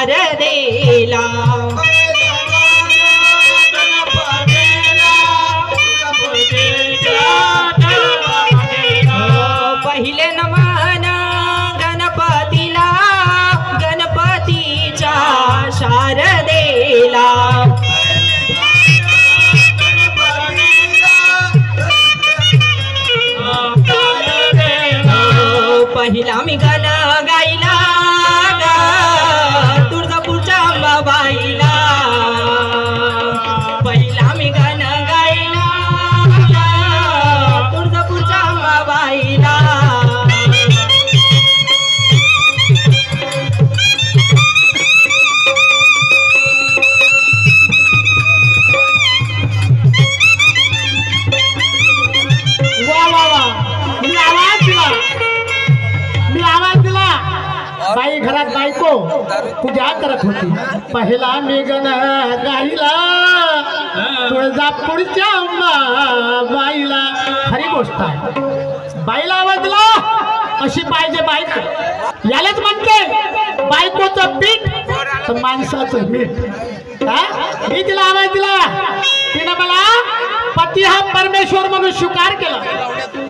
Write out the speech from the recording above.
शारदेला पहिले नमन गणपतीला गणपतीच्या शारदेला पहिला मी गण गायला तुळजापूरच्या अंबाबाईला पहिला मी गण गायला तुळजापूरच्या अंबाबाईला बाई घरात बायको पूजा करत होती पहिला मी गण गाईला तुळजापूरच्या बाईला खरी गोष्ट आहे बाईला आवाज दिला अशी पाहिजे बायको यालाच म्हणते बायकोचं पीठ तर माणसाचं मीठ मी तिला आवाज दिला तिनं मला पती हा परमेश्वर म्हणून स्वीकार केला